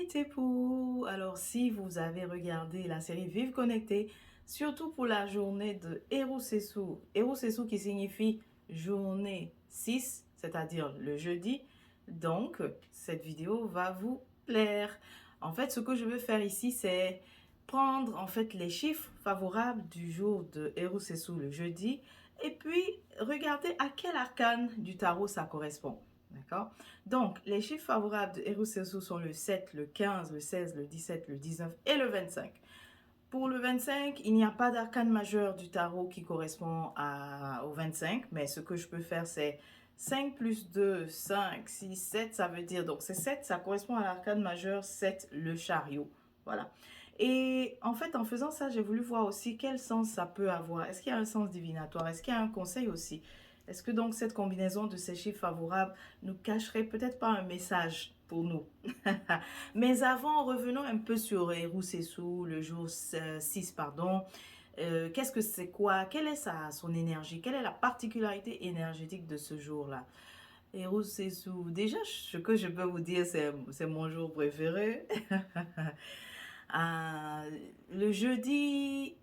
Tepou! Alors, si vous avez regardé la série Vive Connectée, surtout pour la journée de Eru Sesu qui signifie journée 6, c'est-à-dire le jeudi, donc cette vidéo va vous plaire. En fait, ce que je veux faire ici, c'est prendre en fait les chiffres favorables du jour de Eru Sesu le jeudi et puis regarder à quel arcane du tarot ça correspond. D'accord? Donc, les chiffres favorables de Eru Sesu sont le 7, le 15, le 16, le 17, le 19 et le 25. Pour le 25, il n'y a pas d'arcane majeur du tarot qui correspond au 25, mais ce que je peux faire, c'est 5 plus 2, 5, 6, 7, ça veut dire, donc c'est 7, ça correspond à l'arcane majeur 7, le chariot. Voilà. Et en fait, en faisant ça, j'ai voulu voir aussi quel sens ça peut avoir. Est-ce qu'il y a un sens divinatoire? Est-ce qu'il y a un conseil aussi? Est-ce que donc cette combinaison de ces chiffres favorables nous cacherait peut-être pas un message pour nous? Mais avant, revenons un peu sur Eru Sesu, le jour 6, pardon. Qu'est-ce que c'est quoi? Quelle est son énergie? Quelle est la particularité énergétique de ce jour-là? Eru Sesu, déjà, ce que je peux vous dire, c'est mon jour préféré. Le jeudi,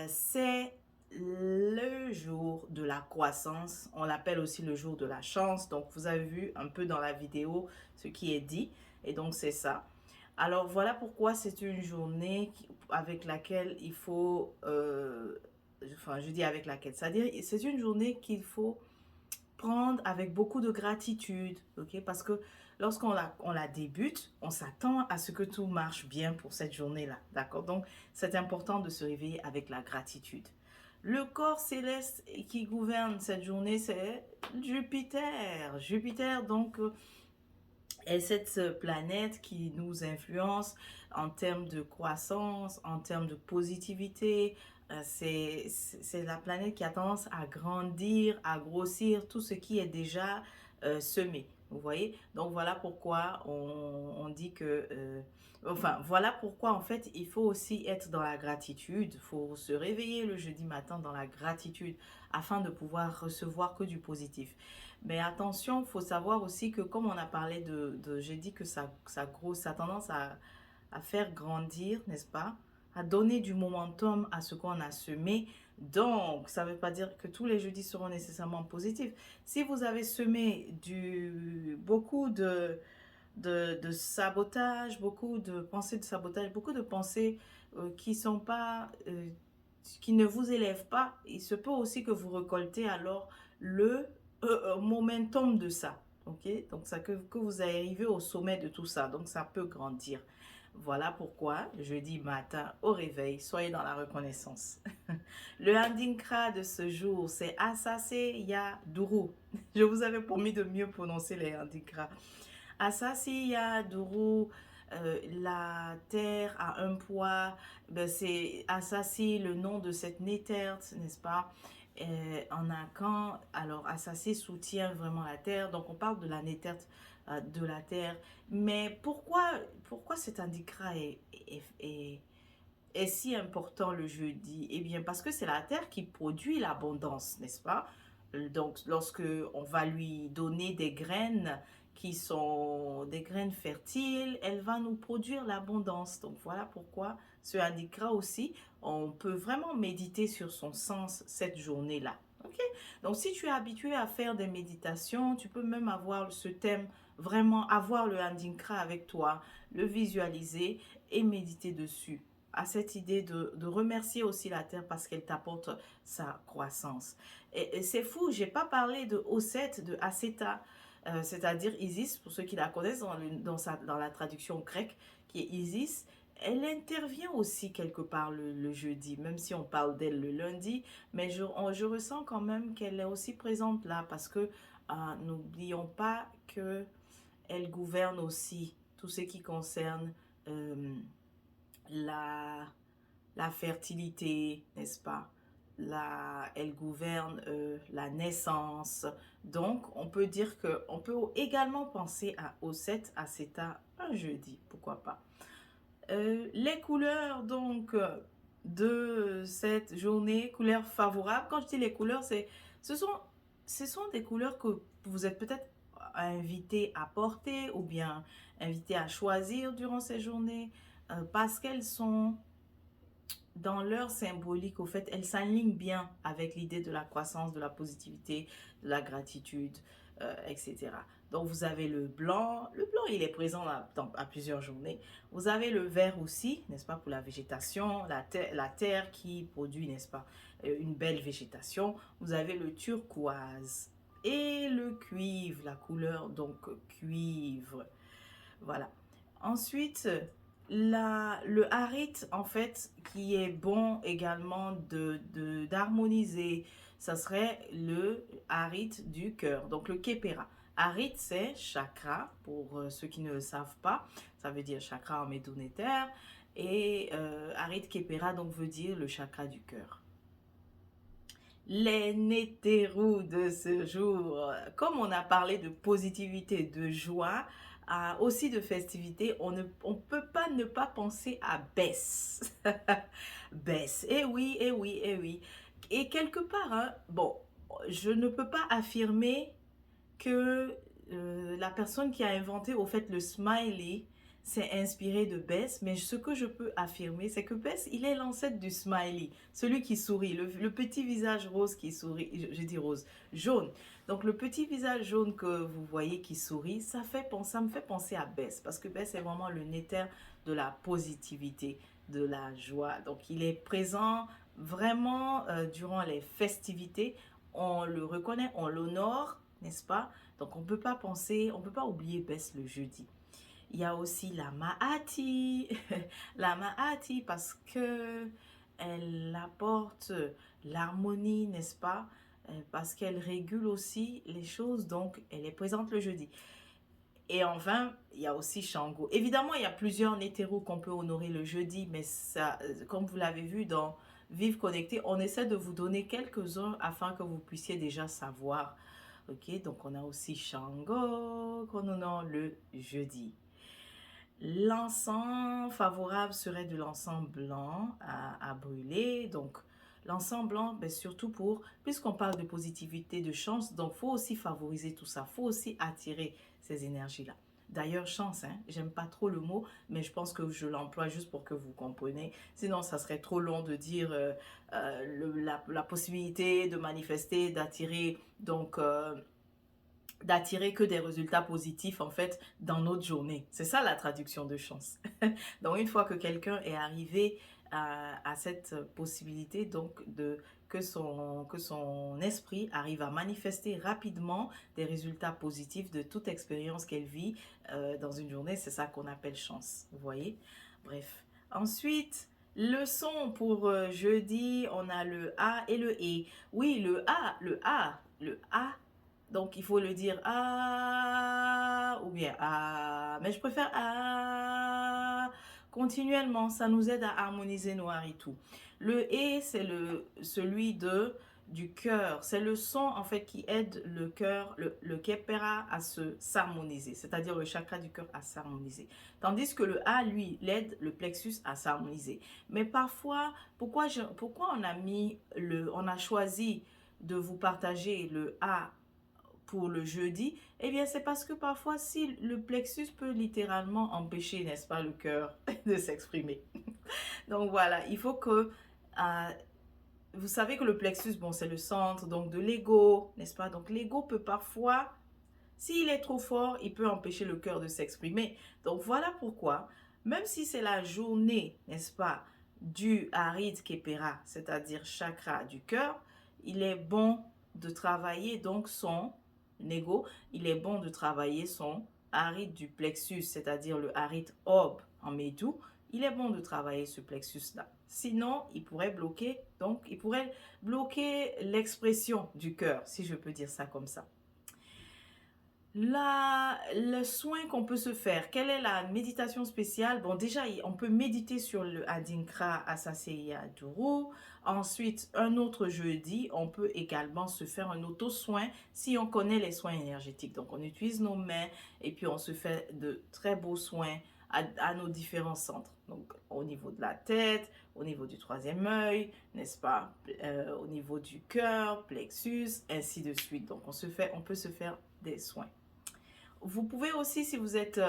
c'est le jour de la croissance. On l'appelle aussi le jour de la chance. Donc, vous avez vu un peu dans la vidéo ce qui est dit. Et donc, c'est ça. Alors, voilà pourquoi c'est une journée avec laquelle il faut... enfin, je dis avec laquelle. C'est-à-dire, c'est une journée qu'il faut prendre avec beaucoup de gratitude, ok? Parce que lorsqu'on la débute, on s'attend à ce que tout marche bien pour cette journée-là, d'accord? Donc, c'est important de se réveiller avec la gratitude. Le corps céleste qui gouverne cette journée, c'est Jupiter. Jupiter, donc, est cette planète qui nous influence en termes de croissance, en termes de positivité. C'est la planète qui a tendance à grandir, à grossir tout ce qui est déjà semé. Vous voyez? Donc voilà pourquoi on dit que... enfin, voilà pourquoi en fait il faut aussi être dans la gratitude. Il faut se réveiller le jeudi matin dans la gratitude afin de pouvoir recevoir que du positif. Mais attention, il faut savoir aussi que comme on a parlé j'ai dit que ça grosse, ça a tendance à faire grandir, n'est-ce pas? À donner du momentum à ce qu'on a semé. Donc, ça ne veut pas dire que tous les jeudis seront nécessairement positifs. Si vous avez semé beaucoup de sabotage, beaucoup de pensées de sabotage, beaucoup de pensées qui sont pas, qui ne vous élèvent pas, il se peut aussi que vous récoltez alors le momentum de ça. Ok, donc ça que vous arrivez au sommet de tout ça, donc ça peut grandir. Voilà pourquoi jeudi matin au réveil, soyez dans la reconnaissance. Le Handinkra de ce jour, c'est Asase Ya Duru. Je vous avais promis de mieux prononcer les Handinkras. Asasi Ya Duru, la terre a un poids, ben c'est Asasi le nom de cette Néterte, n'est-ce pas? En Akan, alors Asasi soutient vraiment la terre, donc on parle de la Néterte de la terre. Mais pourquoi cet handicap est si important le jeudi? Eh bien, parce que c'est la terre qui produit l'abondance, n'est-ce pas? Donc, lorsque on va lui donner des graines qui sont des graines fertiles, elle va nous produire l'abondance. Donc, voilà pourquoi ce handicap aussi, on peut vraiment méditer sur son sens cette journée-là. Ok? Donc, si tu es habitué à faire des méditations, tu peux même avoir ce thème, vraiment avoir le handicap avec toi, le visualiser et méditer dessus à cette idée de remercier aussi la terre parce qu'elle t'apporte sa croissance. Et c'est fou, j'ai pas parlé de Osset, de Aceta, c'est-à-dire Isis, pour ceux qui la connaissent dans la traduction grecque, qui est Isis. Elle intervient aussi quelque part le jeudi, même si on parle d'elle le lundi, mais je ressens quand même qu'elle est aussi présente là parce que n'oublions pas que elle gouverne aussi tout ce qui concerne la, la fertilité, n'est-ce pas? Elle gouverne la naissance. Donc, on peut dire que on peut également penser au 7 à Ceta un jeudi, pourquoi pas. Les couleurs, donc, de cette journée, couleurs favorables. Quand je dis les couleurs, ce sont des couleurs que vous êtes peut-être inviter à porter ou bien inviter à choisir durant ces journées parce qu'elles sont dans leur symbolique, au fait, elles s'alignent bien avec l'idée de la croissance, de la positivité, de la gratitude, etc. Donc, vous avez le blanc. Le blanc, il est présent à plusieurs journées. Vous avez le vert aussi, n'est-ce pas, pour la végétation, la terre qui produit, n'est-ce pas, une belle végétation. Vous avez le turquoise et le cuivre, la couleur, donc, cuivre. Voilà. Ensuite, le harit, en fait, qui est bon également d'harmoniser, ça serait le harit du cœur, donc le kepera. Harit, c'est chakra, pour ceux qui ne le savent pas, ça veut dire chakra en médonétaire, et harit kepera, donc, veut dire le chakra du cœur. Les Nétérous de ce jour. Comme on a parlé de positivité, de joie, aussi de festivité, on ne peut pas ne pas penser à Bess. Bess, eh oui, eh oui, eh oui. Et quelque part, hein, bon, je ne peux pas affirmer que la personne qui a inventé au fait le smiley s'est inspiré de Bess, mais ce que je peux affirmer, c'est que Bess, il est l'ancêtre du smiley, celui qui sourit, le petit visage rose qui sourit, je dis rose, jaune. Donc le petit visage jaune que vous voyez qui sourit, ça me fait penser à Bess, parce que Bess est vraiment le néther de la positivité, de la joie. Donc il est présent vraiment durant les festivités, on le reconnaît, on l'honore, n'est-ce pas? Donc on ne peut pas oublier Bess le jeudi. Il y a aussi la Mahati, la Mahati parce que elle apporte l'harmonie, n'est-ce pas? Parce qu'elle régule aussi les choses, donc elle est présente le jeudi. Et enfin, il y a aussi Shango. Évidemment, il y a plusieurs nétéros qu'on peut honorer le jeudi, mais ça, comme vous l'avez vu dans Vive Connecté, on essaie de vous donner quelques-uns afin que vous puissiez déjà savoir. Ok, donc on a aussi Shango qu'on honore le jeudi. L'encens favorable serait de l'encens blanc à brûler. Donc, l'encens blanc, ben, surtout puisqu'on parle de positivité, de chance, donc il faut aussi favoriser tout ça. Il faut aussi attirer ces énergies-là. D'ailleurs, chance, hein, j'aime pas trop le mot, mais je pense que je l'emploie juste pour que vous compreniez. Sinon, ça serait trop long de dire la possibilité de manifester, d'attirer que des résultats positifs en fait dans notre journée. C'est ça la traduction de chance. Donc une fois que quelqu'un est arrivé à cette possibilité donc que son esprit arrive à manifester rapidement des résultats positifs de toute expérience qu'elle vit dans une journée, c'est ça qu'on appelle chance. Vous voyez? Bref. Ensuite, le son pour jeudi, on a le A et le E. Oui, le A. Donc, il faut le dire ah ou bien ah. Mais je préfère ah continuellement. Ça nous aide à harmoniser nos haritou. Le et, c'est celui du cœur. C'est le son, en fait, qui aide le cœur, le kepera à s'harmoniser. C'est-à-dire le chakra du cœur à s'harmoniser. Tandis que le a, lui, l'aide le plexus à s'harmoniser. Mais parfois, pourquoi on a choisi de vous partager le a pour le jeudi, eh bien c'est parce que parfois si le plexus peut littéralement empêcher, n'est-ce pas, le cœur de s'exprimer. Donc voilà, il faut que vous savez que le plexus, bon, c'est le centre donc de l'ego, n'est-ce pas? Donc l'ego peut parfois, s'il est trop fort, il peut empêcher le cœur de s'exprimer. Donc voilà pourquoi, même si c'est la journée, n'est-ce pas, du Harit Kepera, c'est-à-dire chakra du cœur, il est bon de travailler donc son ego, il est bon de travailler son harit du plexus, c'est-à-dire le harit ob en médou. Il est bon de travailler ce plexus-là. Sinon, il pourrait bloquer l'expression du cœur, si je peux dire ça comme ça. Le soin qu'on peut se faire, quelle est la méditation spéciale? Bon, déjà, on peut méditer sur le Adinkra Asaseya Duru. Ensuite, un autre jeudi, on peut également se faire un auto-soin si on connaît les soins énergétiques. Donc, on utilise nos mains et puis on se fait de très beaux soins à nos différents centres. Donc, au niveau de la tête, au niveau du troisième œil, n'est-ce pas? Au niveau du cœur, plexus, ainsi de suite. Donc, on peut se faire des soins. vous pouvez aussi, si vous êtes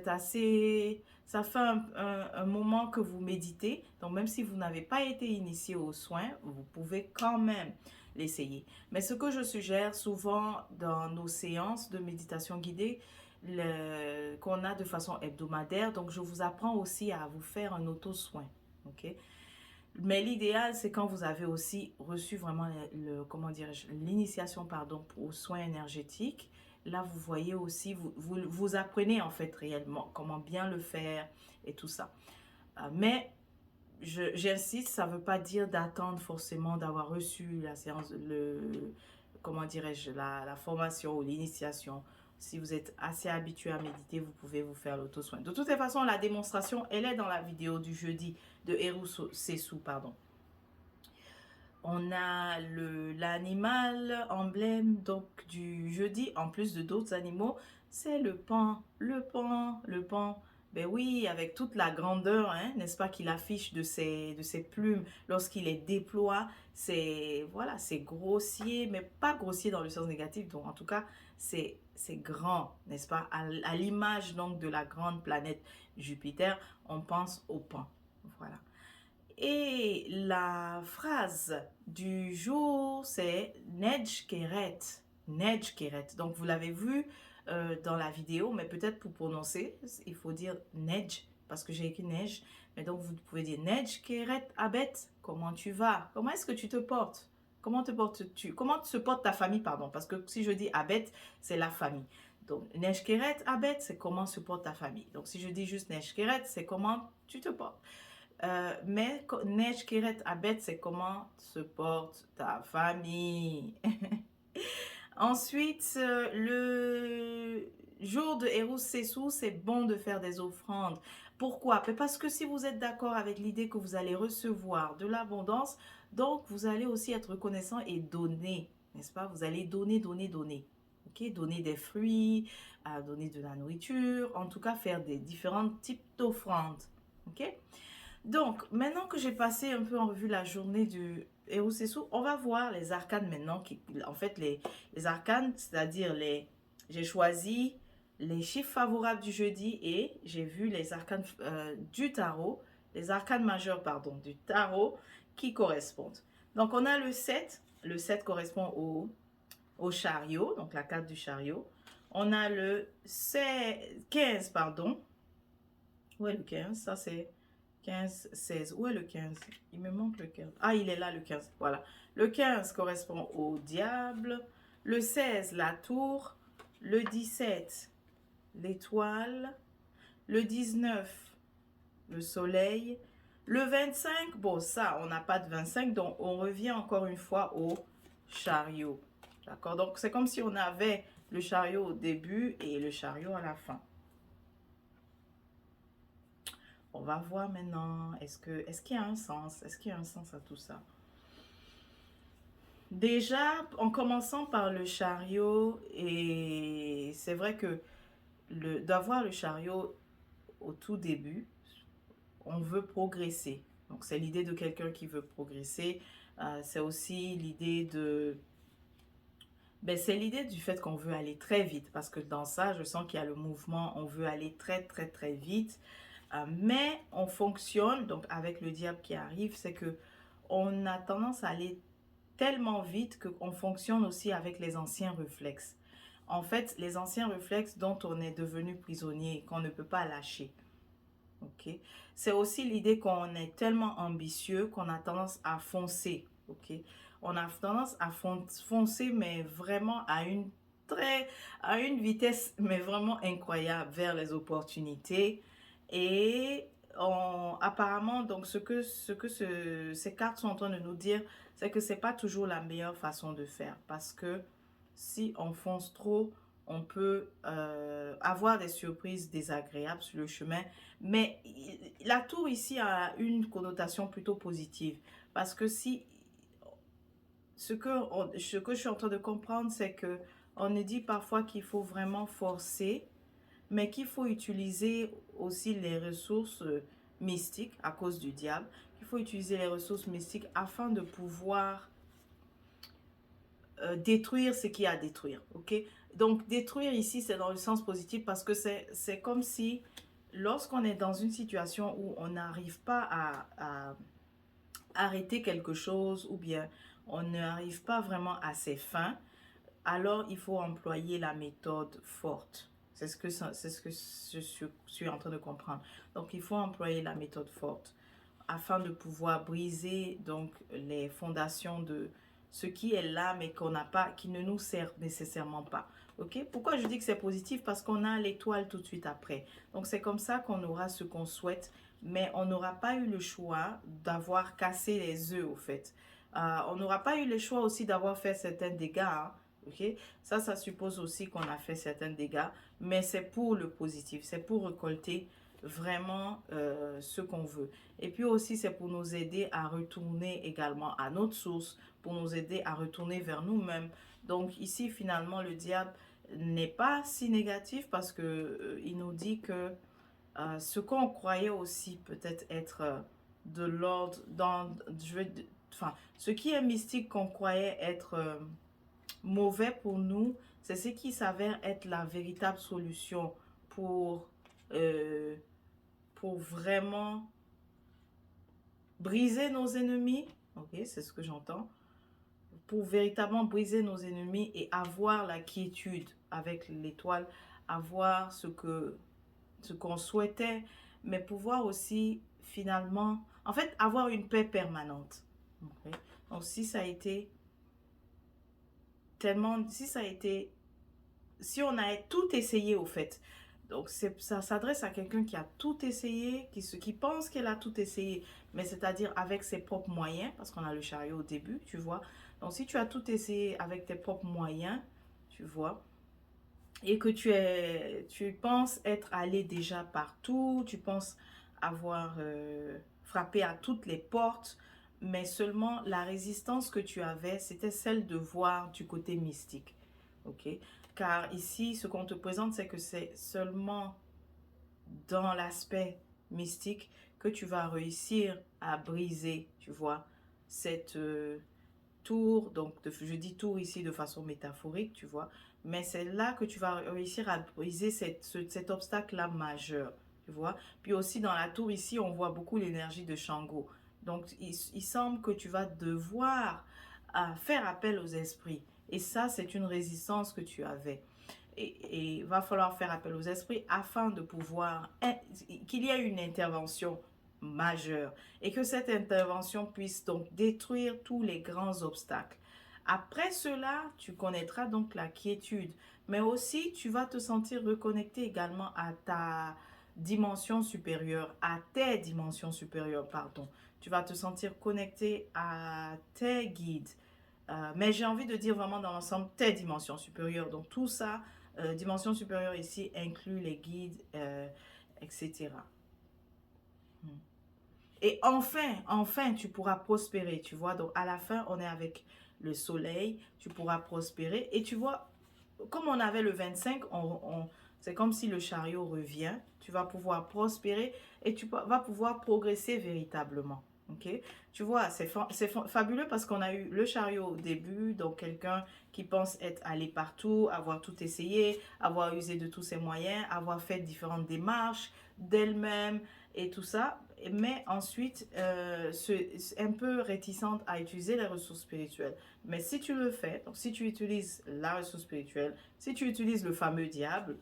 assez... Ça fait un moment que vous méditez, donc même si vous n'avez pas été initié aux soins, vous pouvez quand même l'essayer. Mais ce que je suggère souvent dans nos séances de méditation guidée, qu'on a de façon hebdomadaire, donc je vous apprends aussi à vous faire un auto-soin. Ok? Mais l'idéal, c'est quand vous avez aussi reçu vraiment comment dirais-je, l'initiation, pardon, aux soins énergétiques. Là, vous voyez aussi, vous apprenez en fait réellement comment bien le faire et tout ça. Mais j'insiste, ça ne veut pas dire d'attendre forcément d'avoir reçu la séance, comment dirais-je, la formation ou l'initiation. Si vous êtes assez habitué à méditer, vous pouvez vous faire l'auto-soin. De toutes les façons, la démonstration, elle est dans la vidéo du jeudi de Eru Sessou, pardon. On a l'animal emblème donc du jeudi, en plus de d'autres animaux, c'est le paon. Le paon. Ben oui, avec toute la grandeur, hein, n'est-ce pas, qu'il affiche de ses plumes lorsqu'il les déploie. C'est, voilà, c'est grossier, mais pas grossier dans le sens négatif. Donc, en tout cas, c'est grand, n'est-ce pas? À l'image donc de la grande planète Jupiter, on pense au paon. Voilà. Et la phrase du jour, c'est Neige Keret. Neige Keret. Donc, vous l'avez vu dans la vidéo, mais peut-être pour prononcer, il faut dire Neige, parce que j'ai écrit neige. Mais donc, vous pouvez dire Neige Keret Abet. Comment tu vas? Comment est-ce que tu te portes? Comment te portes-tu? Comment se porte ta famille, pardon? Parce que si je dis Abet, c'est la famille. Donc, Neige Keret Abet, c'est comment se porte ta famille. Donc, si je dis juste Neige Keret, c'est comment tu te portes. Mais Neige Keret Abet, c'est comment se porte ta famille. Ensuite, le jour de Eru Sessou, c'est bon de faire des offrandes. Pourquoi? Parce que si vous êtes d'accord avec l'idée que vous allez recevoir de l'abondance, donc vous allez aussi être reconnaissant et donner, n'est-ce pas? Vous allez donner, donner, donner. Ok? Donner des fruits, donner de la nourriture, en tout cas faire des différents types d'offrandes. Ok? Donc, maintenant que j'ai passé un peu en revue la journée du Héros Sessou, on va voir les arcanes maintenant. En fait, les arcanes, c'est-à-dire j'ai choisi les chiffres favorables du jeudi et j'ai vu les arcanes du tarot, les arcanes majeures, pardon, du tarot qui correspondent. Donc, on a le 7. Le 7 correspond au chariot, donc la carte du chariot. On a le 15, pardon. Où est le 15? Ça, c'est 15, 16. Où est le 15? Il me manque le 15. Ah, il est là, le 15. Voilà. Le 15 correspond au diable. Le 16, la tour. Le 17, l'étoile. Le 19, le soleil. Le 25, bon, ça, on n'a pas de 25, donc on revient encore une fois au chariot. D'accord? Donc, c'est comme si on avait le chariot au début et le chariot à la fin. On va voir maintenant, est-ce qu'il y a un sens? Est-ce qu'il y a un sens à tout ça? Déjà, en commençant par le chariot, et c'est vrai que d'avoir le chariot au tout début, on veut progresser. Donc, c'est l'idée de quelqu'un qui veut progresser. C'est aussi l'idée c'est l'idée du fait qu'on veut aller très vite. Parce que dans ça, je sens qu'il y a le mouvement. On veut aller très, très, très vite. Mais on fonctionne, donc avec le diable qui arrive, c'est que on a tendance à aller tellement vite qu'on fonctionne aussi avec les anciens réflexes. En fait, les anciens réflexes dont on est devenu prisonnier, qu'on ne peut pas lâcher. Ok? C'est aussi l'idée qu'on est tellement ambitieux qu'on a tendance à foncer. Ok? On a tendance à foncer, mais vraiment à une vitesse, mais vraiment incroyable vers les opportunités. Et apparemment, donc ce que ces cartes sont en train de nous dire, c'est que c'est pas toujours la meilleure façon de faire. Parce que si on fonce trop, on peut avoir des surprises désagréables sur le chemin. Mais la tour ici a une connotation plutôt positive. Parce que ce que je suis en train de comprendre, c'est que on nous dit parfois qu'il faut vraiment forcer, mais qu'il faut utiliser aussi les ressources mystiques à cause du diable. Il faut utiliser les ressources mystiques afin de pouvoir détruire ce qu'il y a à détruire. Ok? Donc, détruire ici, c'est dans le sens positif parce que c'est comme si lorsqu'on est dans une situation où on n'arrive pas à arrêter quelque chose ou bien on n'arrive pas vraiment à ses fins, alors il faut employer la méthode forte. C'est ce que je suis en train de comprendre. Donc, il faut employer la méthode forte afin de pouvoir briser donc les fondations de ce qui est là mais qu'on n'a pas, qui ne nous sert nécessairement pas. Ok? Pourquoi je dis que c'est positif? Parce qu'on a l'étoile tout de suite après. Donc c'est comme ça qu'on aura ce qu'on souhaite, mais on n'aura pas eu le choix d'avoir cassé les œufs au fait. On n'aura pas eu le choix aussi d'avoir fait certains dégâts. Hein. Ok? Ça suppose aussi qu'on a fait certains dégâts, mais c'est pour le positif, c'est pour récolter vraiment ce qu'on veut. Et puis aussi, c'est pour nous aider à retourner également à notre source, pour nous aider à retourner vers nous-mêmes. Donc ici, finalement, le diable n'est pas si négatif parce que il nous dit que ce qu'on croyait aussi peut-être être de l'ordre, enfin, ce qui est mystique qu'on croyait être mauvais pour nous, c'est ce qui s'avère être la véritable solution pour, euh, pour vraiment briser nos ennemis. Ok, c'est ce que j'entends. Pour véritablement briser nos ennemis et avoir la quiétude avec l'étoile, avoir ce qu'on souhaitait, mais pouvoir aussi finalement, en fait, avoir une paix permanente. Okay? Donc si ça a été tellement, si ça a été, si on a tout essayé au fait, donc ça s'adresse à quelqu'un qui a tout essayé, qui pense qu'elle a tout essayé, mais c'est-à-dire avec ses propres moyens, parce qu'on a le chariot au début, tu vois. Donc si tu as tout essayé avec tes propres moyens, tu vois, et que tu penses être allé déjà partout, tu penses avoir frappé à toutes les portes, mais seulement la résistance que tu avais, c'était celle de voir du côté mystique. Ok? Car ici, ce qu'on te présente, c'est que c'est seulement dans l'aspect mystique que tu vas réussir à briser, tu vois, cette tour. Donc, je dis tour ici de façon métaphorique, tu vois, mais c'est là que tu vas réussir à briser cet obstacle-là majeur, tu vois. Puis aussi dans la tour ici, on voit beaucoup l'énergie de Shango. Donc, il semble que tu vas devoir faire appel aux esprits. Et ça, c'est une résistance que tu avais. Et il va falloir faire appel aux esprits afin de pouvoir, qu'il y ait une intervention majeure et que cette intervention puisse donc détruire tous les grands obstacles. Après cela, tu connaîtras donc la quiétude, mais aussi tu vas te sentir reconnecté également à ta dimension supérieure, à tes dimensions supérieures, pardon. Tu vas te sentir connecté à tes guides. Mais j'ai envie de dire vraiment dans l'ensemble tes dimensions supérieures. Donc tout ça, dimension supérieure ici inclut les guides, etc. Et enfin, tu pourras prospérer, tu vois. Donc, à la fin, on est avec le soleil, tu pourras prospérer. Et tu vois, comme on avait le 25, c'est comme si le chariot revient. Tu vas pouvoir prospérer et tu vas pouvoir progresser véritablement. Ok? Tu vois, c'est fabuleux parce qu'on a eu le chariot au début, donc quelqu'un qui pense être allé partout, avoir tout essayé, avoir usé de tous ses moyens, avoir fait différentes démarches d'elle-même et tout ça, mais ensuite un peu réticente à utiliser les ressources spirituelles. Mais si tu le fais, donc si tu utilises la ressource spirituelle, si tu utilises le fameux diable,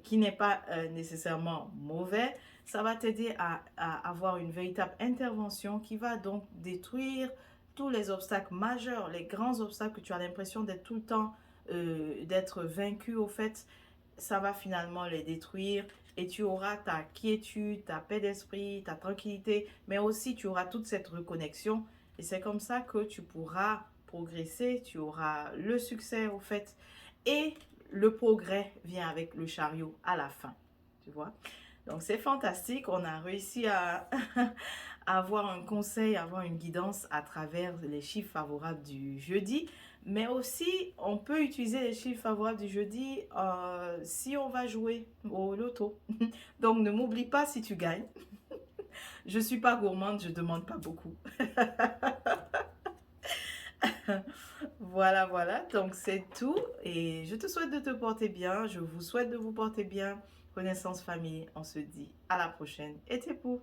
qui n'est pas nécessairement mauvais, ça va t'aider à avoir une véritable intervention qui va donc détruire tous les obstacles majeurs, les grands obstacles que tu as l'impression d'être tout le temps, d'être vaincu au fait, ça va finalement les détruire et tu auras ta quiétude, ta paix d'esprit, ta tranquillité, mais aussi tu auras toute cette reconnexion et c'est comme ça que tu pourras progresser, tu auras le succès au fait et le progrès vient avec le chariot à la fin, tu vois. Donc c'est fantastique, on a réussi à, à avoir un conseil, à avoir une guidance à travers les chiffres favorables du jeudi. Mais aussi, on peut utiliser les chiffres favorables du jeudi si on va jouer au loto. Donc ne m'oublie pas si tu gagnes. Je ne suis pas gourmande, je ne demande pas beaucoup. Voilà, voilà, donc c'est tout et je te souhaite de te porter bien, je vous souhaite de vous porter bien. Connaissance famille, on se dit à la prochaine et t'es pour.